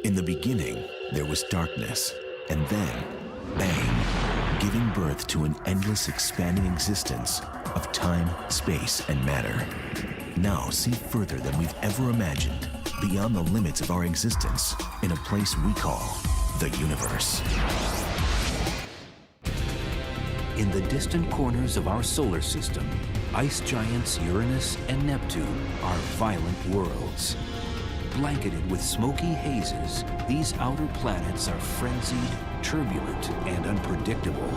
In the beginning, there was darkness, and then, bang, giving birth to an endless expanding existence of time, space, and matter. Now see further than we've ever imagined, beyond the limits of our existence, in a place we call the universe. In the distant corners of our solar system, ice giants Uranus and Neptune are violent worlds. Blanketed with smoky hazes, these outer planets are frenzied, turbulent, and unpredictable.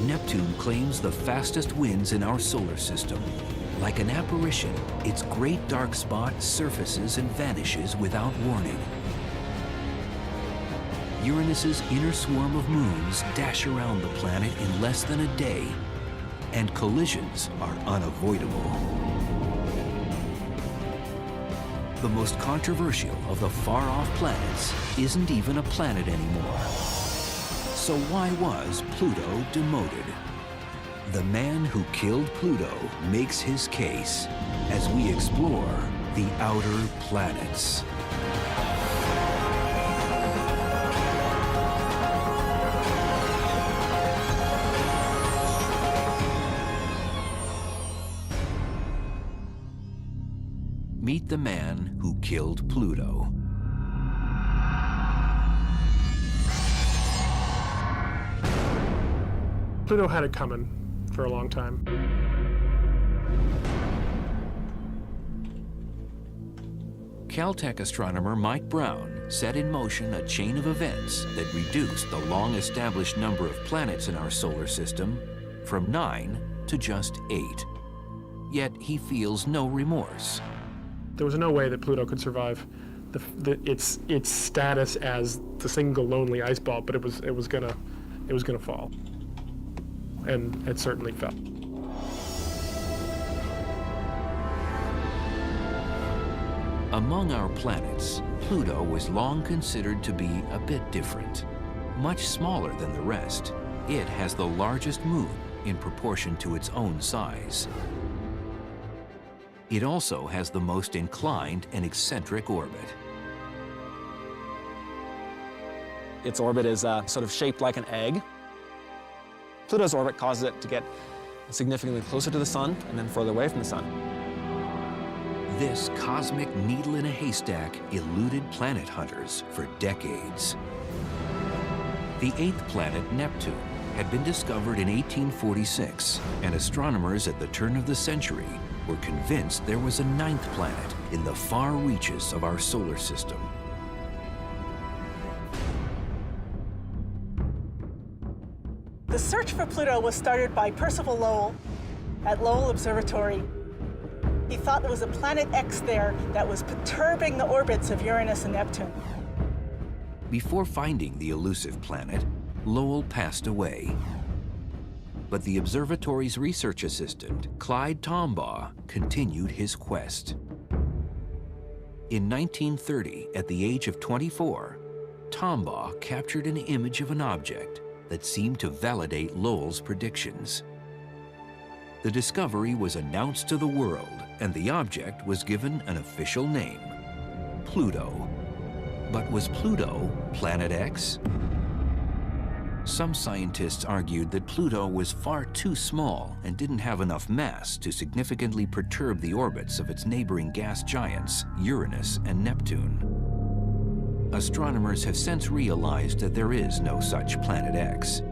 Neptune claims the fastest winds in our solar system. Like an apparition, its great dark spot surfaces and vanishes without warning. Uranus's inner swarm of moons dash around the planet in less than a day, and collisions are unavoidable. The most controversial of the far-off planets isn't even a planet anymore. So why was Pluto demoted? The man who killed Pluto makes his case as we explore the outer planets. Meet the man who killed Pluto. Pluto had it coming for a long time. Caltech astronomer Mike Brown set in motion a chain of events that reduced the long-established number of planets in our solar system from 9 to just 8. Yet he feels no remorse. There was no way that Pluto could survive its status as the single lonely ice ball, but it was gonna fall, and it certainly fell. Among our planets, Pluto was long considered to be a bit different. Much smaller than the rest, it has the largest moon in proportion to its own size. It also has the most inclined and eccentric orbit. Its orbit is sort of shaped like an egg. Pluto's orbit causes it to get significantly closer to the sun and then further away from the sun. This cosmic needle in a haystack eluded planet hunters for decades. The eighth planet, Neptune, had been discovered in 1846, and astronomers at the turn of the century were convinced there was a ninth planet in the far reaches of our solar system. The search for Pluto was started by Percival Lowell at Lowell Observatory. He thought there was a planet X there that was perturbing the orbits of Uranus and Neptune. Before finding the elusive planet, Lowell passed away. But the observatory's research assistant, Clyde Tombaugh, continued his quest. In 1930, at the age of 24, Tombaugh captured an image of an object that seemed to validate Lowell's predictions. The discovery was announced to the world, and the object was given an official name, Pluto. But was Pluto Planet X? Some scientists argued that Pluto was far too small and didn't have enough mass to significantly perturb the orbits of its neighboring gas giants, Uranus and Neptune. Astronomers have since realized that there is no such Planet X.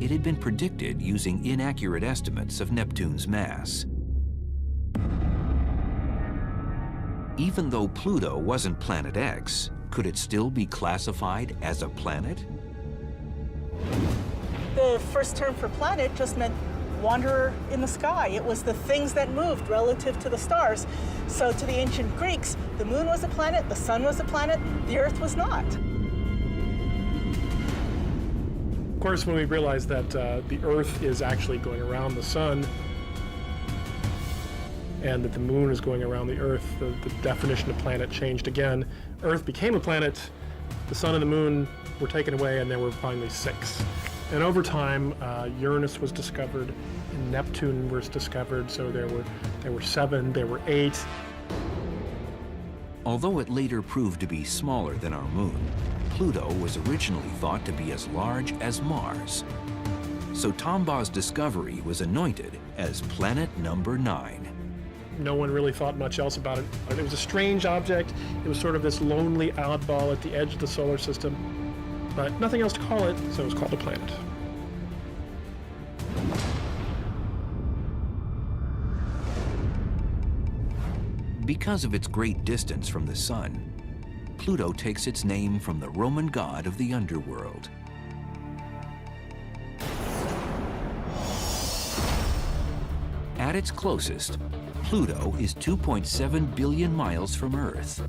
It had been predicted using inaccurate estimates of Neptune's mass. Even though Pluto wasn't Planet X, could it still be classified as a planet? The first term for planet just meant wanderer in the sky. It was the things that moved relative to the stars. So to the ancient Greeks, the moon was a planet, the sun was a planet, the earth was not. Of course, when we realized that the earth is actually going around the sun and that the moon is going around the earth, the definition of planet changed again. Earth became a planet, the sun and the moon were taken away, and there were finally 6. And over time, Uranus was discovered, and Neptune was discovered, so there were 7, there were 8. Although it later proved to be smaller than our moon, Pluto was originally thought to be as large as Mars. So Tombaugh's discovery was anointed as planet number 9. No one really thought much else about it. It was a strange object. It was sort of this lonely oddball at the edge of the solar system, but nothing else to call it, so it was called a planet. Because of its great distance from the Sun, Pluto takes its name from the Roman god of the underworld. At its closest, Pluto is 2.7 billion miles from Earth.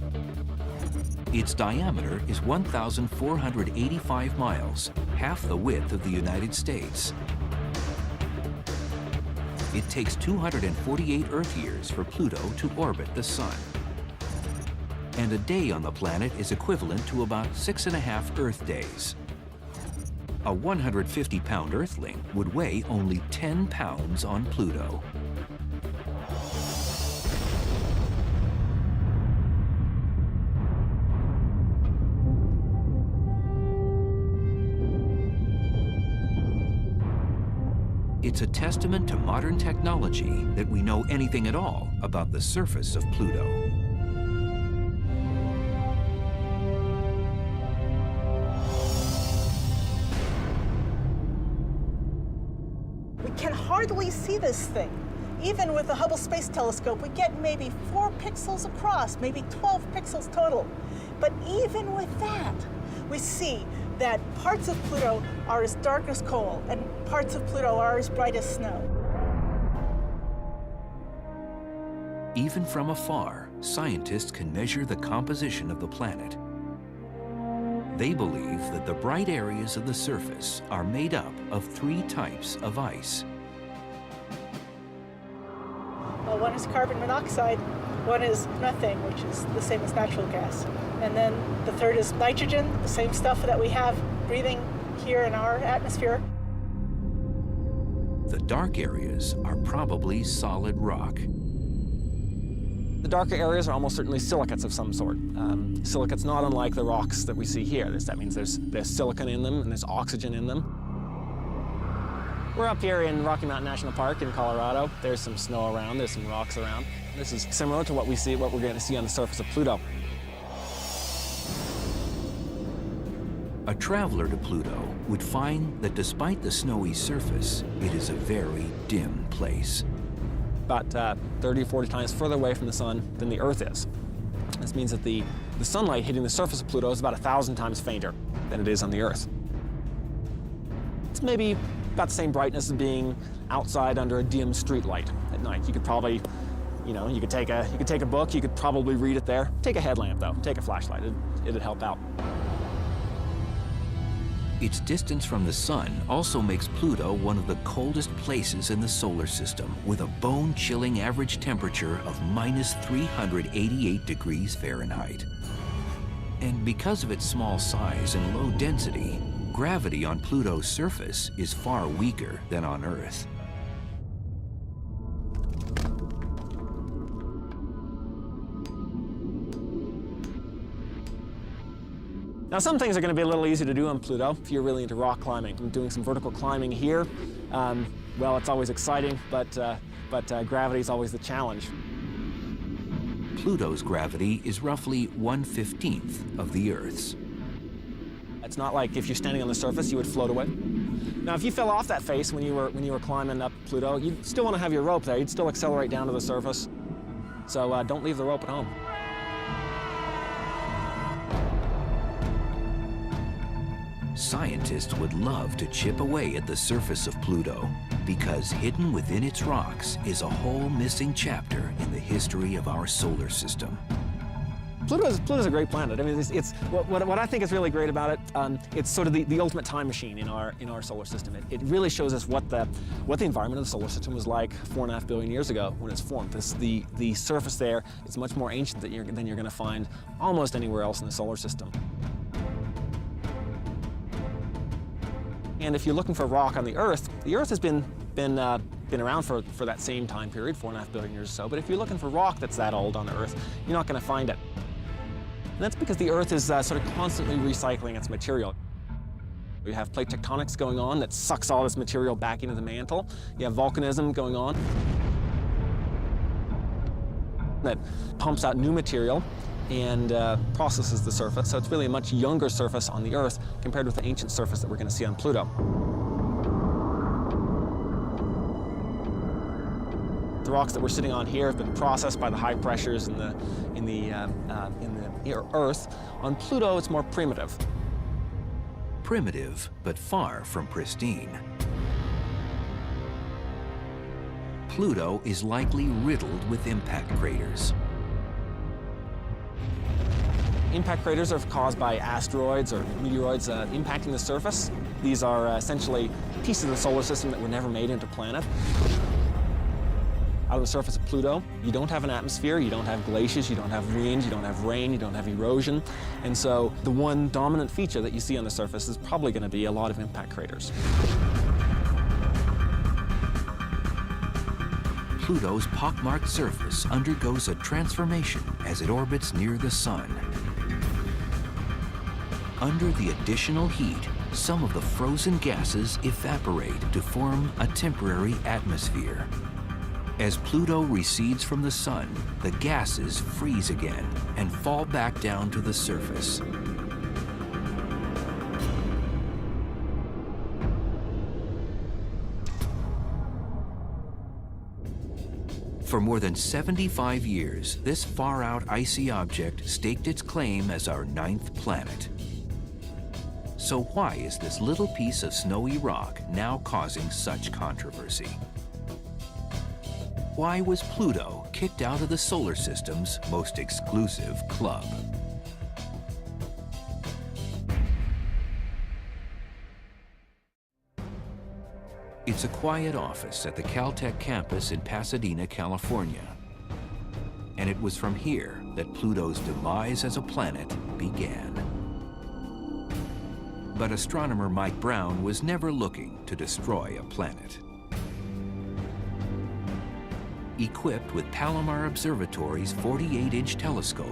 Its diameter is 1,485 miles, half the width of the United States. It takes 248 Earth years for Pluto to orbit the Sun. And a day on the planet is equivalent to about 6.5 Earth days. A 150-pound Earthling would weigh only 10 pounds on Pluto. It's a testament to modern technology that we know anything at all about the surface of Pluto. We can hardly see this thing. Even with the Hubble Space Telescope, we get maybe 4 pixels across, maybe 12 pixels total. But even with that, we see that parts of Pluto are as dark as coal and parts of Pluto are as bright as snow. Even from afar, scientists can measure the composition of the planet. They believe that the bright areas of the surface are made up of 3 types of ice. Well, one is carbon monoxide, one is methane, which is the same as natural gas. And then the third is nitrogen, the same stuff that we have breathing here in our atmosphere. The dark areas are probably solid rock. The darker areas are almost certainly silicates of some sort. Silicates not unlike the rocks that we see here. That means there's silicon in them and there's oxygen in them. We're up here in Rocky Mountain National Park in Colorado. There's some snow around, there's some rocks around. This is similar to what we're going to see on the surface of Pluto. A traveler to Pluto would find that despite the snowy surface, it is a very dim place. About 30 or 40 times further away from the sun than the Earth is. This means that the sunlight hitting the surface of Pluto is about 1,000 times fainter than it is on the Earth. It's maybe about the same brightness as being outside under a dim street light at night. You could probably, you could take a book, you could probably read it there. Take a headlamp though, take a flashlight, it'd help out. Its distance from the sun also makes Pluto one of the coldest places in the solar system, with a bone-chilling average temperature of -388 degrees Fahrenheit. And because of its small size and low density, gravity on Pluto's surface is far weaker than on Earth. Now, some things are going to be a little easy to do on Pluto if you're really into rock climbing. I'm doing some vertical climbing here. Well, it's always exciting, but gravity is always the challenge. Pluto's gravity is roughly 1/15 of the Earth's. It's not like if you're standing on the surface, you would float away. Now, if you fell off that face when you were climbing up Pluto, you'd still want to have your rope there. You'd still accelerate down to the surface. So don't leave the rope at home. Scientists would love to chip away at the surface of Pluto, because hidden within its rocks is a whole missing chapter in the history of our solar system. Pluto's a great planet. I mean, it's what I think is really great about it. It's sort of the ultimate time machine in our solar system. It really shows us what the environment of the solar system was like 4.5 billion years ago when it's formed. The surface there is much more ancient than you're going to find almost anywhere else in the solar system. And if you're looking for rock on the Earth has been around for that same time period, 4.5 billion years or so. But if you're looking for rock that's that old on the Earth, you're not going to find it. And that's because the Earth is sort of constantly recycling its material. We have plate tectonics going on that sucks all this material back into the mantle. You have volcanism going on that pumps out new material and processes the surface. So it's really a much younger surface on the Earth compared with the ancient surface that we're going to see on Pluto. The rocks that we're sitting on here have been processed by the high pressures in the Earth. On Pluto, it's more primitive. Primitive, but far from pristine. Pluto is likely riddled with impact craters. Impact craters are caused by asteroids or meteoroids impacting the surface. These are essentially pieces of the solar system that were never made into a planet. Out on the surface of Pluto, you don't have an atmosphere, you don't have glaciers, you don't have wind, you don't have rain, you don't have erosion. And so the one dominant feature that you see on the surface is probably going to be a lot of impact craters. Pluto's pockmarked surface undergoes a transformation as it orbits near the Sun. Under the additional heat, some of the frozen gases evaporate to form a temporary atmosphere. As Pluto recedes from the Sun, the gases freeze again and fall back down to the surface. For more than 75 years, this far-out icy object staked its claim as our 9th planet. So why is this little piece of snowy rock now causing such controversy? Why was Pluto kicked out of the solar system's most exclusive club? It's a quiet office at the Caltech campus in Pasadena, California. And it was from here that Pluto's demise as a planet began. But astronomer Mike Brown was never looking to destroy a planet. Equipped with Palomar Observatory's 48-inch telescope,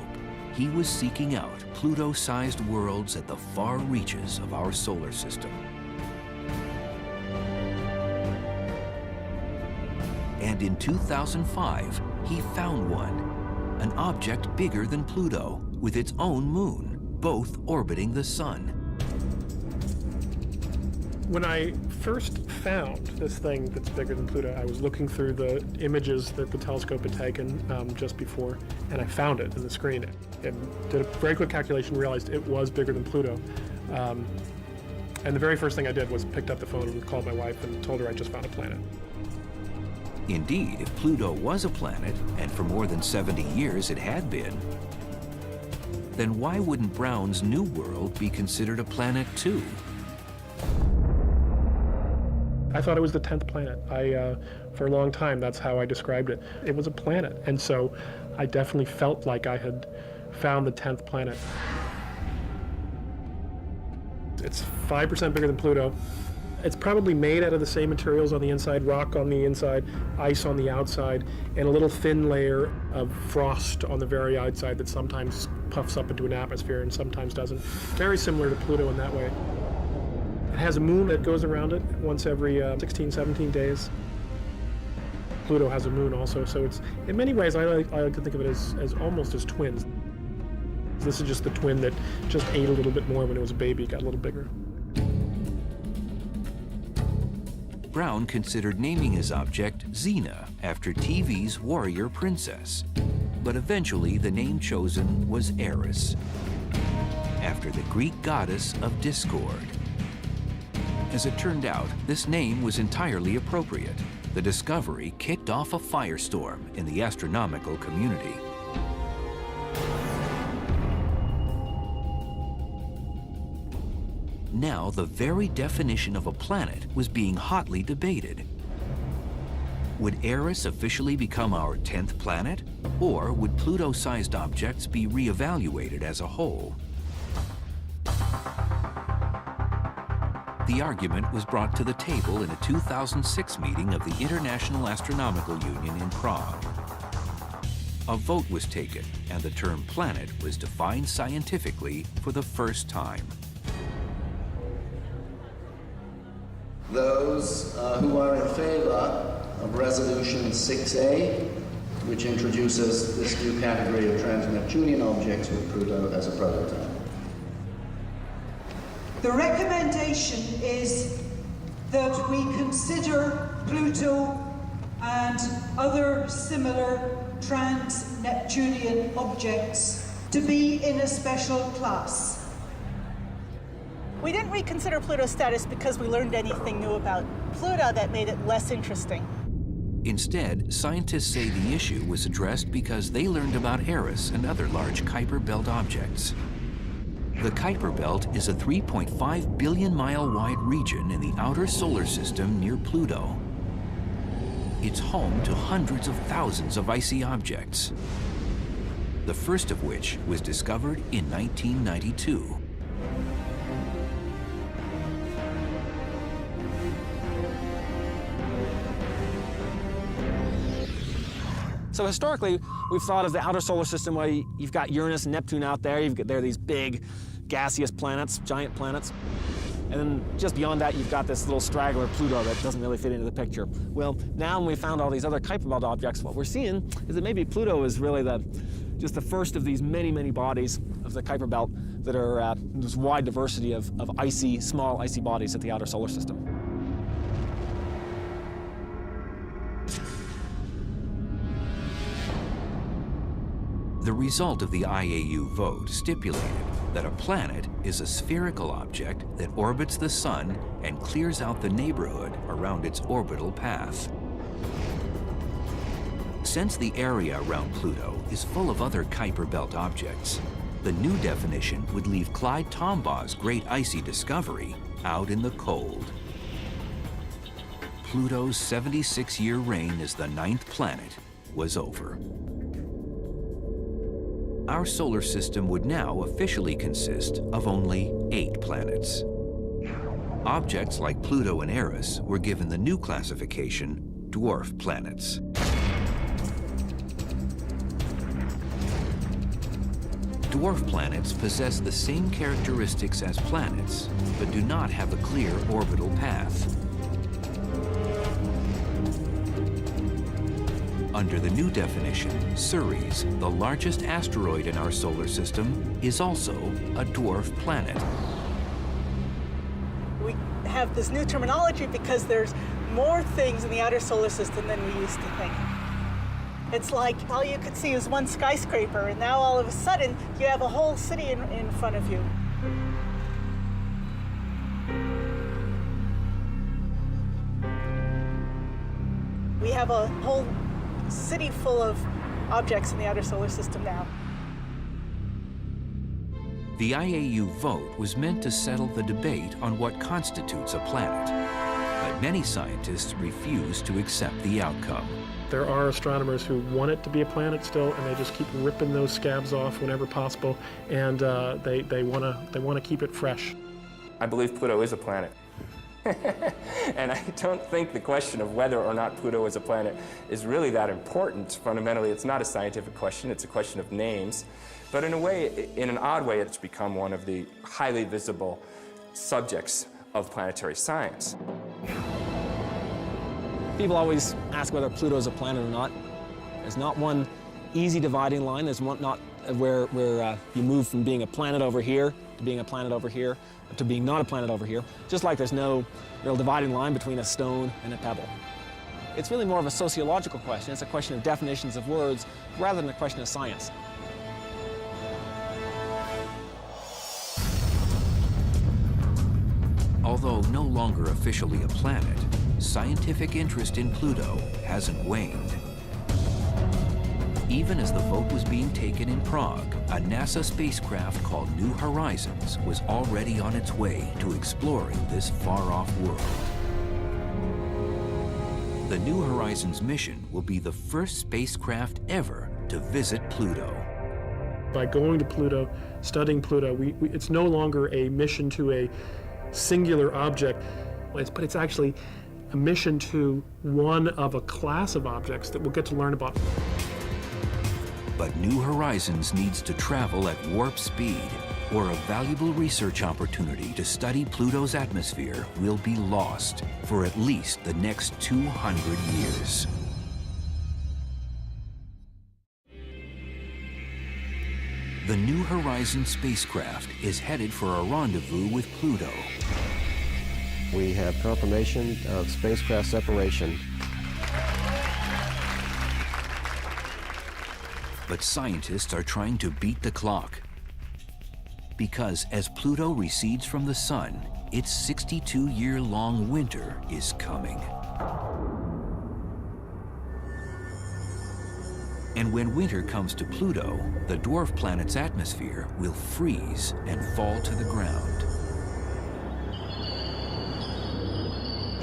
he was seeking out Pluto-sized worlds at the far reaches of our solar system. And in 2005, he found one, an object bigger than Pluto, with its own moon, both orbiting the Sun. When I first found this thing that's bigger than Pluto, I was looking through the images that the telescope had taken just before, and I found it in the screen. And did a very quick calculation, realized it was bigger than Pluto. And the very first thing I did was picked up the phone and called my wife and told her I just found a planet. Indeed, if Pluto was a planet, and for more than 70 years it had been, then why wouldn't Brown's new world be considered a planet too? I thought it was the 10th planet. For a long time, that's how I described it. It was a planet, and so I definitely felt like I had found the 10th planet. It's 5% bigger than Pluto. It's probably made out of the same materials on the inside, rock on the inside, ice on the outside, and a little thin layer of frost on the very outside that sometimes puffs up into an atmosphere and sometimes doesn't. Very similar to Pluto in that way. It has a moon that goes around it once every 16, 17 days. Pluto has a moon also, so it's, in many ways, I like to think of it as almost as twins. This is just the twin that just ate a little bit more when it was a baby, got a little bigger. Brown considered naming his object Xena after TV's warrior princess, but eventually the name chosen was Eris, after the Greek goddess of discord. As it turned out, this name was entirely appropriate. The discovery kicked off a firestorm in the astronomical community. Now, the very definition of a planet was being hotly debated. Would Eris officially become our 10th planet, or would Pluto-sized objects be reevaluated as a whole? The argument was brought to the table in a 2006 meeting of the International Astronomical Union in Prague. a vote was taken and the term planet was defined scientifically for the first time. Those who are in favor of Resolution 6A, which introduces this new category of trans-Neptunian objects with Pluto as a prototype. The recommendation is that we consider Pluto and other similar trans-Neptunian objects to be in a special class. We didn't reconsider Pluto's status because we learned anything new about Pluto that made it less interesting. Instead, scientists say the issue was addressed because they learned about Eris and other large Kuiper Belt objects. The Kuiper Belt is a 3.5 billion mile wide region in the outer solar system near Pluto. It's home to hundreds of thousands of icy objects, the first of which was discovered in 1992. So historically, we've thought of the outer solar system where you've got Uranus and Neptune out there. There are these big gaseous planets, giant planets. And then just beyond that, you've got this little straggler, Pluto, that doesn't really fit into the picture. Well, now when we found all these other Kuiper Belt objects, what we're seeing is that maybe Pluto is really just the first of these many, many bodies of the Kuiper Belt that are this wide diversity of icy, small icy bodies at the outer solar system. The result of the IAU vote stipulated that a planet is a spherical object that orbits the sun and clears out the neighborhood around its orbital path. Since the area around Pluto is full of other Kuiper Belt objects, the new definition would leave Clyde Tombaugh's great icy discovery out in the cold. Pluto's 76-year reign as the 9th planet was over. Our solar system would now officially consist of only 8 planets. Objects like Pluto and Eris were given the new classification, dwarf planets. Dwarf planets possess the same characteristics as planets, but do not have a clear orbital path. Under the new definition, Ceres, the largest asteroid in our solar system, is also a dwarf planet. We have this new terminology because there's more things in the outer solar system than we used to think. It's like all you could see was one skyscraper, and now all of a sudden you have a whole city in front of you. We have a whole city full of objects in the outer solar system now. The IAU vote was meant to settle the debate on what constitutes a planet, but many scientists refuse to accept the outcome. There are astronomers who want it to be a planet still, and they just keep ripping those scabs off whenever possible, and they want to keep it fresh. I believe Pluto is a planet. And I don't think the question of whether or not Pluto is a planet is really that important. Fundamentally, it's not a scientific question, it's a question of names. But in a way, in an odd way, it's become one of the highly visible subjects of planetary science. People always ask whether Pluto is a planet or not. There's not one easy dividing line. There's not where you move from being a planet over here to being a planet over here to being not a planet over here, just like there's no real dividing line between a stone and a pebble. It's really more of a sociological question. It's a question of definitions of words rather than a question of science. Although no longer officially a planet, scientific interest in Pluto hasn't waned. Even as the vote was being taken in Prague, a NASA spacecraft called New Horizons was already on its way to exploring this far-off world. The New Horizons mission will be the first spacecraft ever to visit Pluto. By going to Pluto, studying Pluto, it's no longer a mission to a singular object, but it's actually a mission to one of a class of objects that we'll get to learn about. But New Horizons needs to travel at warp speed, or a valuable research opportunity to study Pluto's atmosphere will be lost for at least the next 200 years. The New Horizons spacecraft is headed for a rendezvous with Pluto. We have confirmation of spacecraft separation. But scientists are trying to beat the clock. Because as Pluto recedes from the sun, its 62-year-long winter is coming. And when winter comes to Pluto, the dwarf planet's atmosphere will freeze and fall to the ground.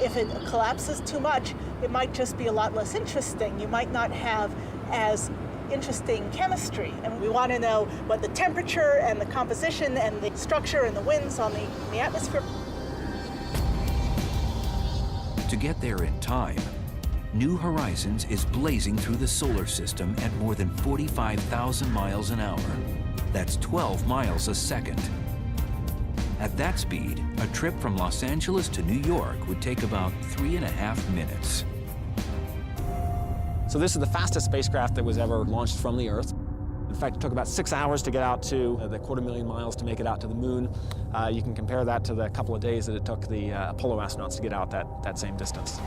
If it collapses too much, it might just be a lot less interesting. You might not have as interesting chemistry. And we want to know what the temperature and the composition and the structure and the winds on the atmosphere. To get there in time, New Horizons is blazing through the solar system at more than 45,000 miles an hour. That's 12 miles a second. At that speed, a trip from Los Angeles to New York would take about 3.5 minutes. So this is the fastest spacecraft that was ever launched from the Earth. In fact, it took about 6 hours to get out to the 250,000 miles to make it out to the moon. You can compare that to the couple of days that it took the Apollo astronauts to get out that same distance.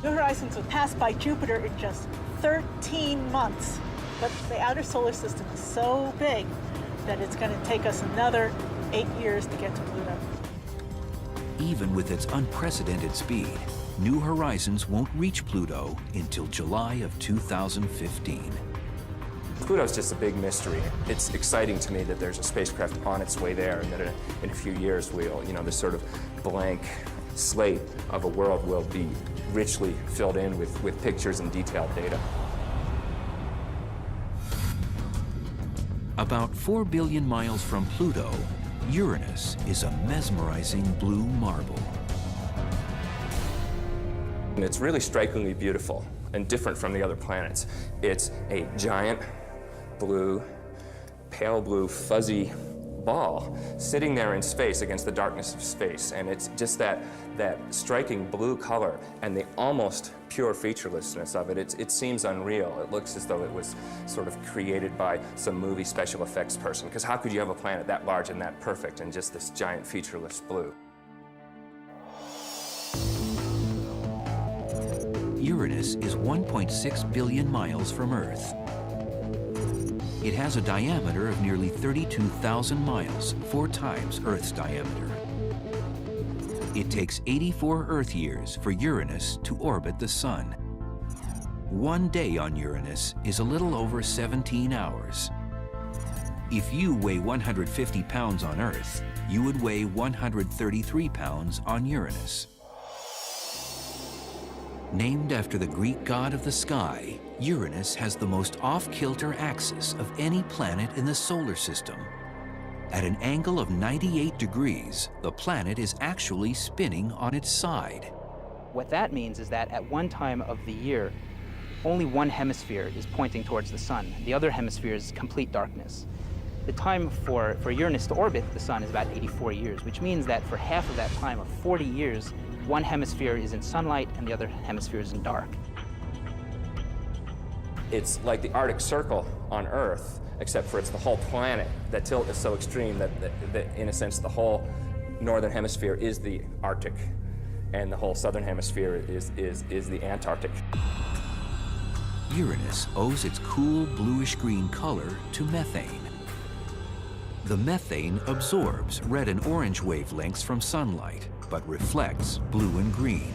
New Horizons would pass by Jupiter in just 13 months. But the outer solar system is so big that it's going to take us another 8 years to get to Pluto. Even with its unprecedented speed, New Horizons won't reach Pluto until July of 2015. Pluto's just a big mystery. It's exciting to me that there's a spacecraft on its way there, and that in a few years we'll, this sort of blank slate of a world will be richly filled in with pictures and detailed data. About 4 billion miles from Pluto, Uranus is a mesmerizing blue marble. And it's really strikingly beautiful and different from the other planets. It's a giant blue, pale blue, fuzzy ball sitting there in space against the darkness of space. And it's just that striking blue color and the almost pure featurelessness of it. It seems unreal. It looks as though it was sort of created by some movie special effects person. Because how could you have a planet that large and that perfect and just this giant featureless blue? Uranus is 1.6 billion miles from Earth. It has a diameter of nearly 32,000 miles, 4 times Earth's diameter. It takes 84 Earth years for Uranus to orbit the Sun. 1 day on Uranus is a little over 17 hours. If you weigh 150 pounds on Earth, you would weigh 133 pounds on Uranus. Named after the Greek god of the sky, Uranus has the most off-kilter axis of any planet in the solar system. At an angle of 98 degrees, the planet is actually spinning on its side. What that means is that at one time of the year, only one hemisphere is pointing towards the sun. The other hemisphere is complete darkness. The time for Uranus to orbit the sun is about 84 years, which means that for half of that time of 40 years, one hemisphere is in sunlight and the other hemisphere is in dark. It's like the Arctic Circle on Earth, except for it's the whole planet. That tilt is so extreme that in a sense, the whole northern hemisphere is the Arctic, and the whole southern hemisphere is the Antarctic. Uranus owes its cool bluish-green color to methane. The methane absorbs red and orange wavelengths from sunlight, but reflects blue and green.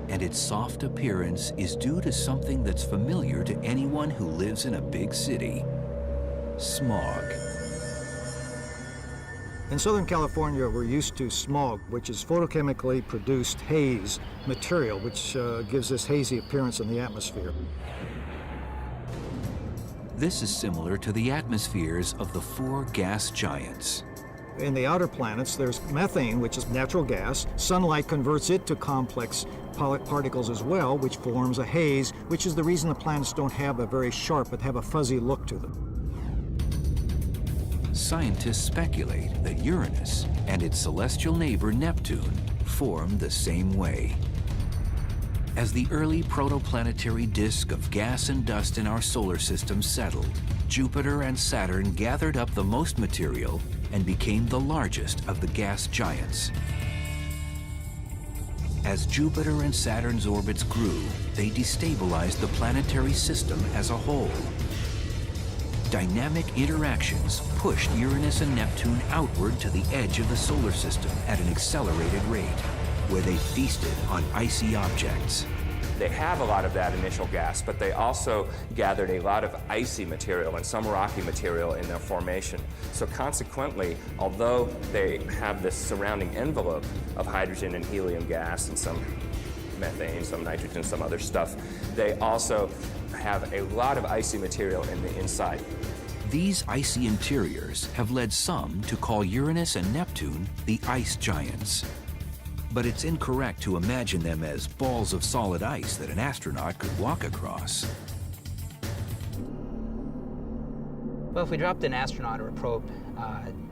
And its soft appearance is due to something that's familiar to anyone who lives in a big city: smog. In Southern California, we're used to smog, which is photochemically produced haze material, which gives this hazy appearance in the atmosphere. This is similar to the atmospheres of the 4 gas giants. In the outer planets, there's methane, which is natural gas. Sunlight converts it to complex particles as well, which forms a haze, which is the reason the planets don't have a very sharp, but have a fuzzy look to them. Scientists speculate that Uranus and its celestial neighbor Neptune formed the same way. As the early protoplanetary disk of gas and dust in our solar system settled, Jupiter and Saturn gathered up the most material and became the largest of the gas giants. As Jupiter and Saturn's orbits grew, they destabilized the planetary system as a whole. Dynamic interactions pushed Uranus and Neptune outward to the edge of the solar system at an accelerated rate, where they feasted on icy objects. They have a lot of that initial gas, but they also gathered a lot of icy material and some rocky material in their formation. So consequently, although they have this surrounding envelope of hydrogen and helium gas and some methane, some nitrogen, some other stuff, they also have a lot of icy material in the inside. These icy interiors have led some to call Uranus and Neptune the ice giants. But it's incorrect to imagine them as balls of solid ice that an astronaut could walk across. Well, if we dropped an astronaut or a probe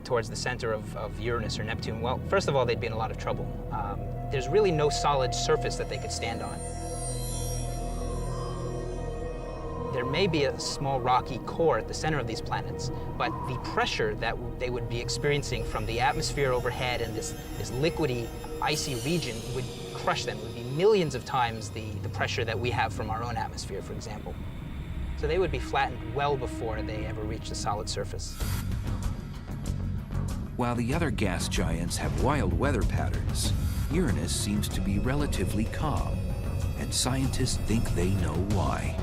towards the center of Uranus or Neptune, well, first of all, they'd be in a lot of trouble. There's really no solid surface that they could stand on. There may be a small rocky core at the center of these planets, but the pressure that they would be experiencing from the atmosphere overhead and this liquidy, icy region would crush them. It would be millions of times the pressure that we have from our own atmosphere, for example. So they would be flattened well before they ever reach the solid surface. While the other gas giants have wild weather patterns, Uranus seems to be relatively calm, and scientists think they know why.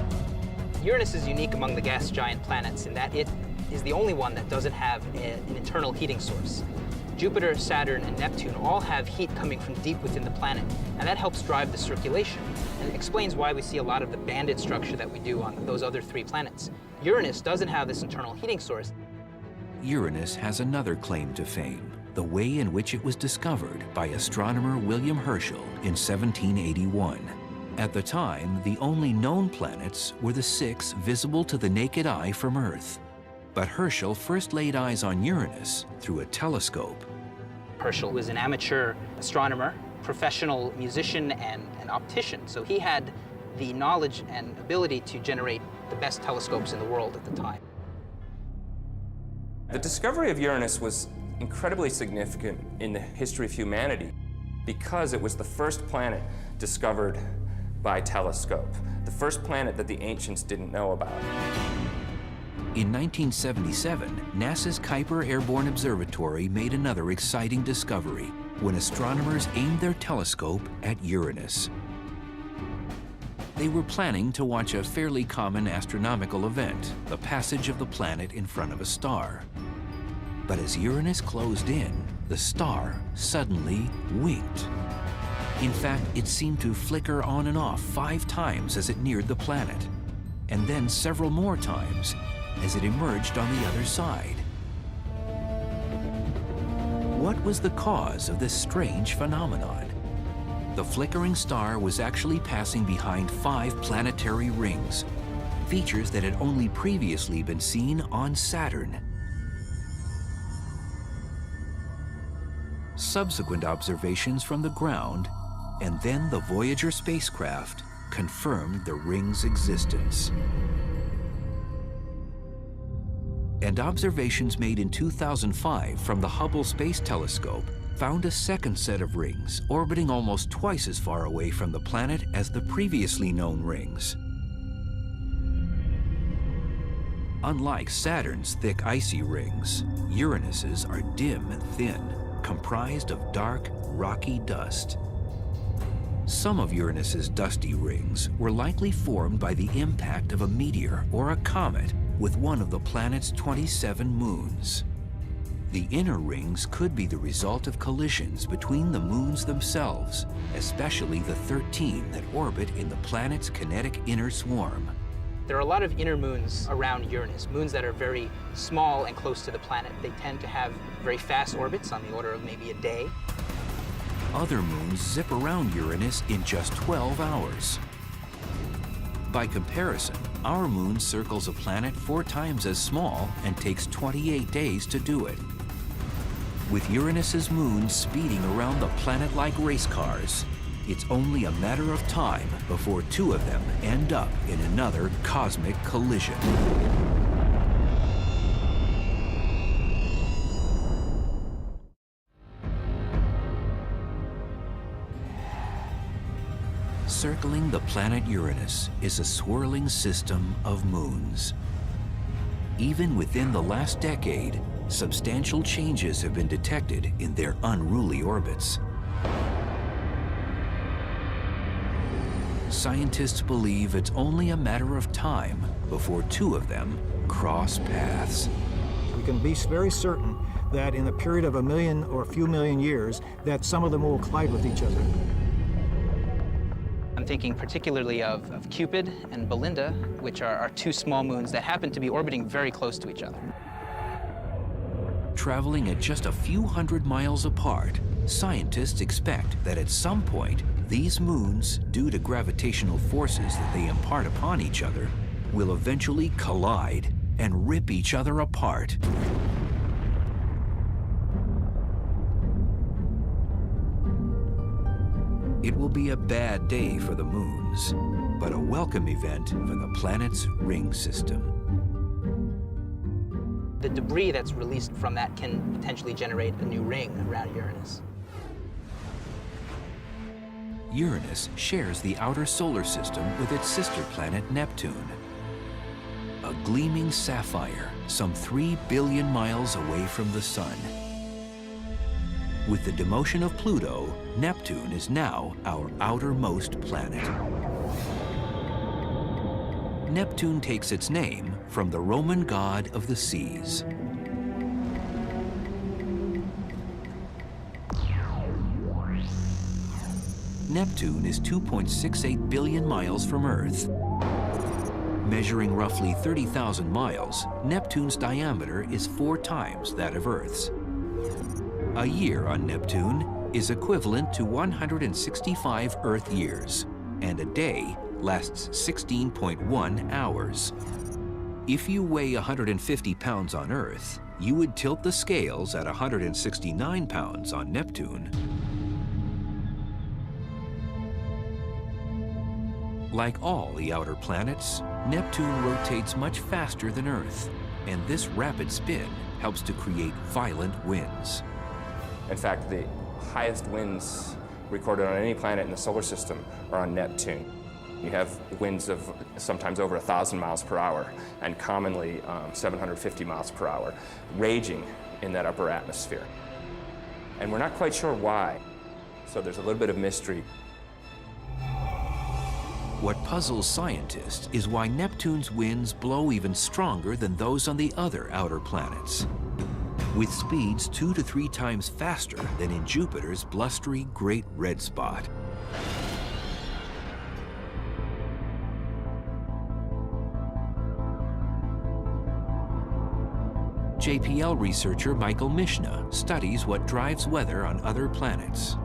Uranus is unique among the gas giant planets in that it is the only one that doesn't have an internal heating source. Jupiter, Saturn, and Neptune all have heat coming from deep within the planet, and that helps drive the circulation, and explains why we see a lot of the banded structure that we do on those other three planets. Uranus doesn't have this internal heating source. Uranus has another claim to fame, the way in which it was discovered by astronomer William Herschel in 1781. At the time, the only known planets were the 6 visible to the naked eye from Earth. But Herschel first laid eyes on Uranus through a telescope. Herschel was an amateur astronomer, professional musician, and an optician, so he had the knowledge and ability to generate the best telescopes in the world at the time. The discovery of Uranus was incredibly significant in the history of humanity because it was the first planet discovered by telescope, the first planet that the ancients didn't know about. In 1977, NASA's Kuiper Airborne Observatory made another exciting discovery when astronomers aimed their telescope at Uranus. They were planning to watch a fairly common astronomical event, the passage of the planet in front of a star. But as Uranus closed in, the star suddenly winked. In fact, it seemed to flicker on and off 5 times as it neared the planet, and then several more times as it emerged on the other side. What was the cause of this strange phenomenon? The flickering star was actually passing behind 5 planetary rings, features that had only previously been seen on Saturn. Subsequent observations from the ground, and then the Voyager spacecraft, confirmed the ring's existence. And observations made in 2005 from the Hubble Space Telescope found a second set of rings orbiting almost twice as far away from the planet as the previously known rings. Unlike Saturn's thick icy rings, Uranus's are dim and thin, comprised of dark, rocky dust. Some of Uranus's dusty rings were likely formed by the impact of a meteor or a comet with one of the planet's 27 moons. The inner rings could be the result of collisions between the moons themselves, especially the 13 that orbit in the planet's kinetic inner swarm. There are a lot of inner moons around Uranus, moons that are very small and close to the planet. They tend to have very fast orbits on the order of maybe a day. other moons zip around Uranus in just 12 hours. By comparison, our moon circles a planet 4 times as small and takes 28 days to do it. With Uranus's moons speeding around the planet like race cars, it's only a matter of time before 2 of them end up in another cosmic collision. Circling the planet Uranus is a swirling system of moons. Even within the last decade, substantial changes have been detected in their unruly orbits. Scientists believe it's only a matter of time before 2 of them cross paths. We can be very certain that in a period of a million or a few million years, that some of them will collide with each other. I'm thinking particularly of Cupid and Belinda, which are 2 small moons that happen to be orbiting very close to each other. Traveling at just a few hundred miles apart, scientists expect that at some point, these moons, due to gravitational forces that they impart upon each other, will eventually collide and rip each other apart. It will be a bad day for the moons, but a welcome event for the planet's ring system. The debris that's released from that can potentially generate a new ring around Uranus. Uranus shares the outer solar system with its sister planet Neptune. A gleaming sapphire some 3 billion miles away from the Sun. With the demotion of Pluto, Neptune is now our outermost planet. Neptune takes its name from the Roman god of the seas. Neptune is 2.68 billion miles from Earth. Measuring roughly 30,000 miles, Neptune's diameter is 4 times that of Earth's. A year on Neptune is equivalent to 165 Earth years, and a day lasts 16.1 hours. If you weigh 150 pounds on Earth, you would tilt the scales at 169 pounds on Neptune. Like all the outer planets, Neptune rotates much faster than Earth, and this rapid spin helps to create violent winds. In fact, the highest winds recorded on any planet in the solar system are on Neptune. You have winds of sometimes over 1,000 miles per hour, and commonly 750 miles per hour, raging in that upper atmosphere. And we're not quite sure why, so there's a little bit of mystery. What puzzles scientists is why Neptune's winds blow even stronger than those on the other outer planets, with speeds 2 to 3 times faster than in Jupiter's blustery Great Red Spot. JPL researcher Michael Mishna studies what drives weather on other planets.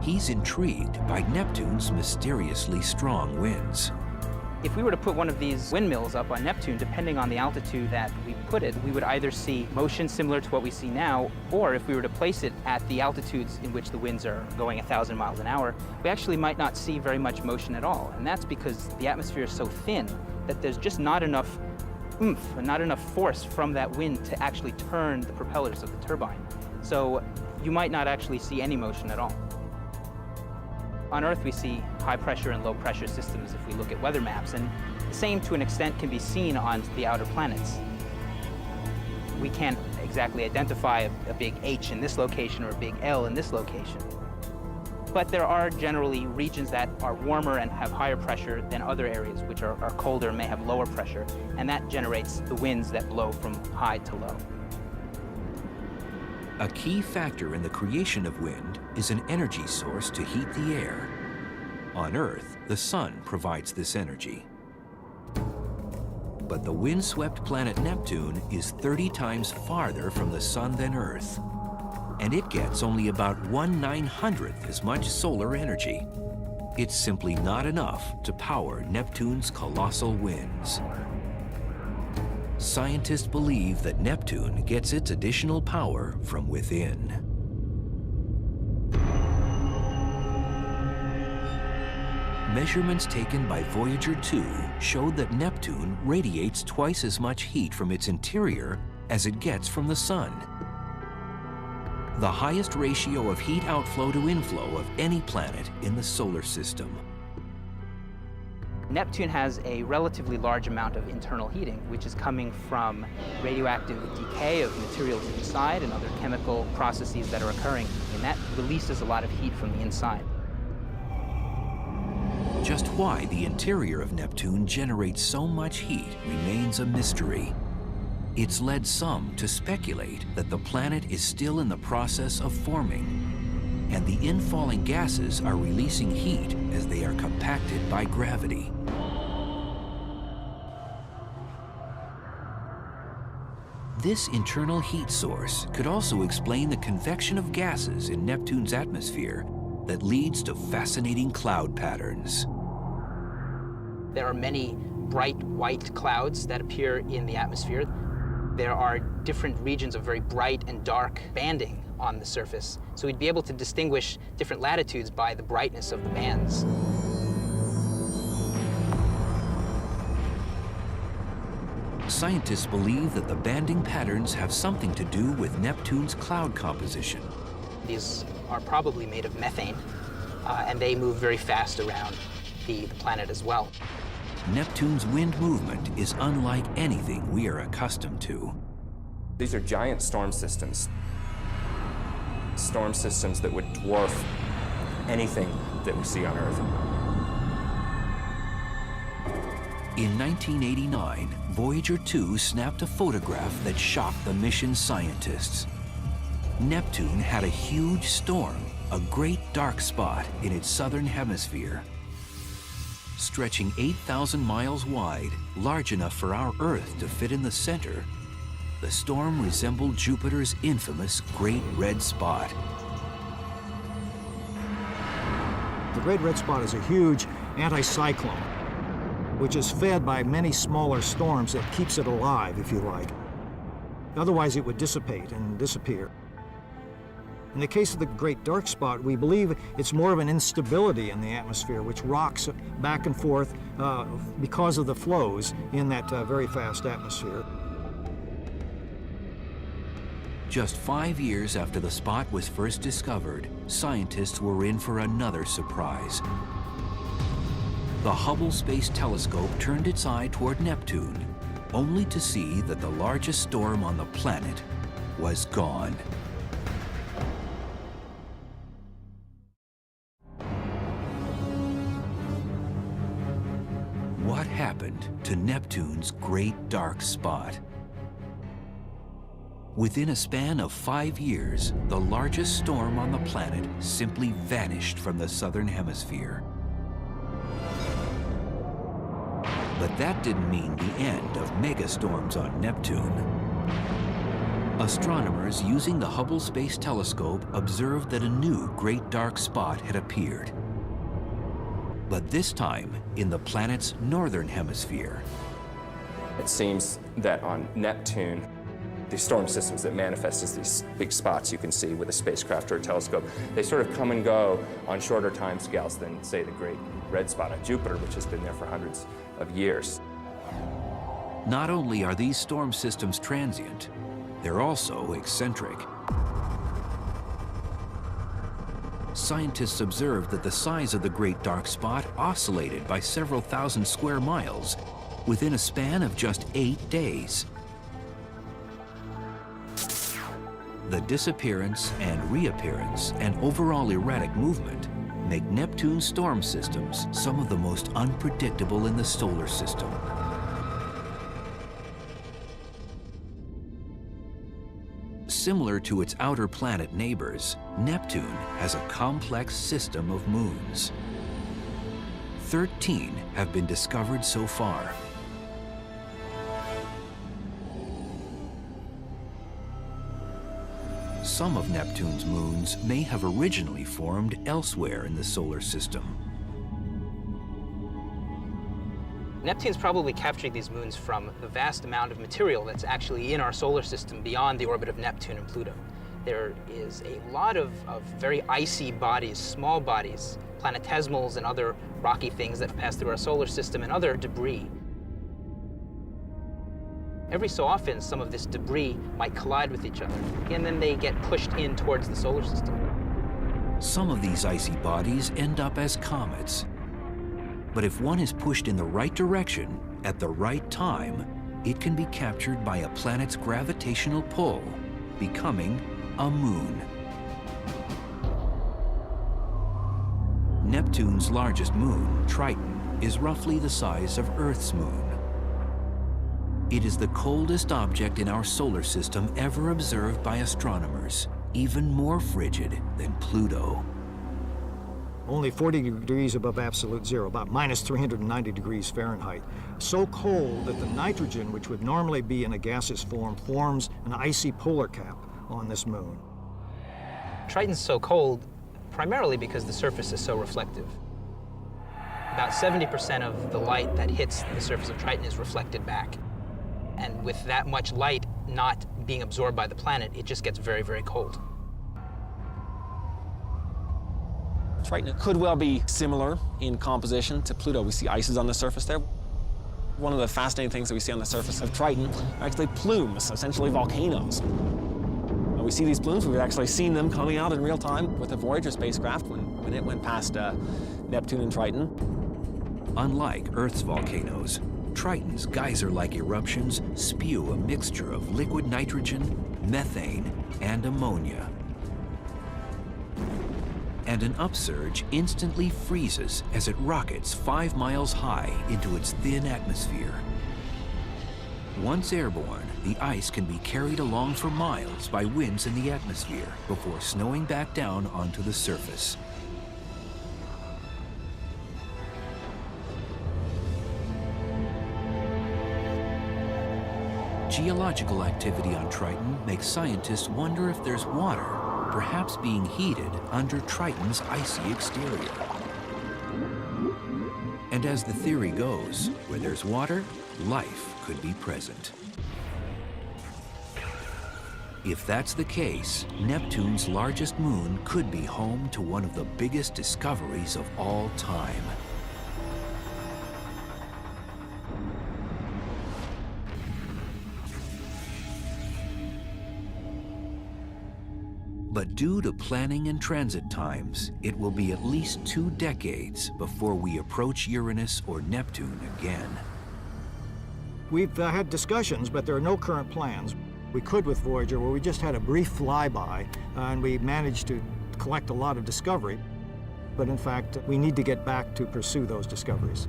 He's intrigued by Neptune's mysteriously strong winds. If we were to put one of these windmills up on Neptune, depending on the altitude that we put it, we would either see motion similar to what we see now, or if we were to place it at the altitudes in which the winds are going 1,000 miles an hour, we actually might not see very much motion at all. And that's because the atmosphere is so thin that there's just not enough oomph and not enough force from that wind to actually turn the propellers of the turbine. So you might not actually see any motion at all. On Earth, we see high pressure and low pressure systems if we look at weather maps, and the same to an extent can be seen on the outer planets. We can't exactly identify a big H in this location or a big L in this location. But there are generally regions that are warmer and have higher pressure than other areas which are colder and may have lower pressure, and that generates the winds that blow from high to low. A key factor in the creation of wind is an energy source to heat the air. On Earth, the sun provides this energy. But the windswept planet Neptune is 30 times farther from the sun than Earth. and it gets only about 1/900th as much solar energy. It's simply not enough to power Neptune's colossal winds. Scientists believe that Neptune gets its additional power from within. Measurements taken by Voyager 2 showed that Neptune radiates twice as much heat from its interior as it gets from the sun. The highest ratio of heat outflow to inflow of any planet in the solar system. Neptune has a relatively large amount of internal heating, which is coming from radioactive decay of materials inside and other chemical processes that are occurring, and that releases a lot of heat from the inside. Just why the interior of Neptune generates so much heat remains a mystery. It's led some to speculate that the planet is still in the process of forming, and the infalling gases are releasing heat as they are compacted by gravity. This internal heat source could also explain the convection of gases in Neptune's atmosphere that leads to fascinating cloud patterns. There are many bright white clouds that appear in the atmosphere. There are different regions of very bright and dark banding on the surface, so we'd be able to distinguish different latitudes by the brightness of the bands. Scientists believe that the banding patterns have something to do with Neptune's cloud composition. These are probably made of methane, and they move very fast around the planet as well. Neptune's wind movement is unlike anything we are accustomed to. These are giant storm systems that would dwarf anything that we see on Earth. In 1989, Voyager 2 snapped a photograph that shocked the mission scientists. Neptune had a huge storm, a great dark spot in its southern hemisphere. Stretching 8,000 miles wide, large enough for our Earth to fit in the center, the storm resembled Jupiter's infamous Great Red Spot. The Great Red Spot is a huge anticyclone, which is fed by many smaller storms that keeps it alive, if you like. Otherwise, it would dissipate and disappear. In the case of the Great Dark Spot, we believe it's more of an instability in the atmosphere, which rocks back and forth because of the flows in that very fast atmosphere. Just 5 years after the spot was first discovered, scientists were in for another surprise. The Hubble Space Telescope turned its eye toward Neptune, only to see that the largest storm on the planet was gone. What happened to Neptune's Great Dark Spot? Within a span of 5 years, the largest storm on the planet simply vanished from the southern hemisphere. But that didn't mean the end of megastorms on Neptune. Astronomers using the Hubble Space Telescope observed that a new Great Dark Spot had appeared. But this time in the planet's northern hemisphere. It seems that on Neptune, these storm systems that manifest as these big spots you can see with a spacecraft or a telescope, they sort of come and go on shorter time scales than, say, the Great Red Spot on Jupiter, which has been there for hundreds of years. Not only are these storm systems transient, they're also eccentric. Scientists observed that the size of the Great Dark Spot oscillated by several thousand square miles within a span of just 8 days. The disappearance and reappearance and overall erratic movement make Neptune's storm systems some of the most unpredictable in the solar system. Similar to its outer planet neighbors, Neptune has a complex system of moons. 13 have been discovered so far. some of Neptune's moons may have originally formed elsewhere in the solar system. Neptune's probably capturing these moons from the vast amount of material that's actually in our solar system beyond the orbit of Neptune and Pluto. There is a lot of very icy bodies, small bodies, planetesimals and other rocky things that pass through our solar system, and other debris. Every so often, some of this debris might collide with each other, and then they get pushed in towards the solar system. Some of these icy bodies end up as comets. But if one is pushed in the right direction at the right time, it can be captured by a planet's gravitational pull, becoming a moon. Neptune's largest moon, Triton, is roughly the size of Earth's moon. It is the coldest object in our solar system ever observed by astronomers, even more frigid than Pluto. Only 40 degrees above absolute zero, about minus 390 degrees Fahrenheit. So cold that the nitrogen, which would normally be in a gaseous form, forms an icy polar cap on this moon. Triton's so cold primarily because the surface is so reflective. About 70% of the light that hits the surface of Triton is reflected back. And with that much light not being absorbed by the planet, it just gets very, very cold. Triton could well be similar in composition to Pluto. We see ices on the surface there. One of the fascinating things that we see on the surface of Triton are actually plumes, essentially volcanoes. We see these plumes. We've actually seen them coming out in real time with the Voyager spacecraft when it went past Neptune and Triton. Unlike Earth's volcanoes, Triton's geyser-like eruptions spew a mixture of liquid nitrogen, methane, and ammonia. And an upsurge instantly freezes as it rockets 5 miles high into its thin atmosphere. Once airborne, the ice can be carried along for miles by winds in the atmosphere before snowing back down onto the surface. Geological activity on Triton makes scientists wonder if there's water, perhaps being heated under Triton's icy exterior. And as the theory goes, where there's water, life could be present. If that's the case, Neptune's largest moon could be home to one of the biggest discoveries of all time. But due to planning and transit times, it will be at least 2 decades before we approach Uranus or Neptune again. We've had discussions, but there are no current plans. We could with Voyager, where we just had a brief flyby, and we managed to collect a lot of discovery. But in fact, we need to get back to pursue those discoveries.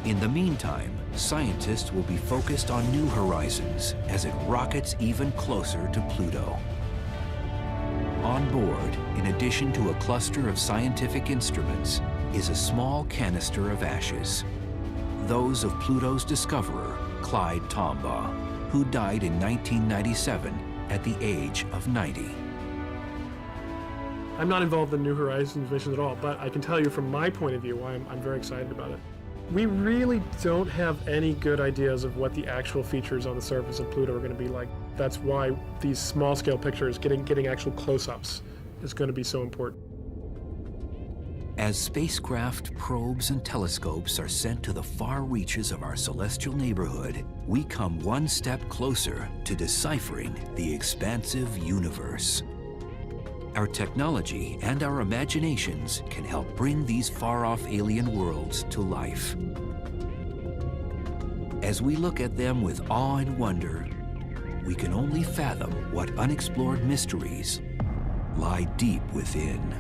In the meantime, scientists will be focused on new horizons as it rockets even closer to Pluto. On board, in addition to a cluster of scientific instruments, is a small canister of ashes. Those of Pluto's discoverer, Clyde Tombaugh, who died in 1997 at the age of 90. I'm not involved in New Horizons missions at all, but I can tell you from my point of view why I'm very excited about it. We really don't have any good ideas of what the actual features on the surface of Pluto are going to be like. That's why these small-scale pictures, getting actual close-ups, is going to be so important. As spacecraft, probes, and telescopes are sent to the far reaches of our celestial neighborhood, we come one step closer to deciphering the expansive universe. Our technology and our imaginations can help bring these far-off alien worlds to life. As we look at them with awe and wonder, we can only fathom what unexplored mysteries lie deep within.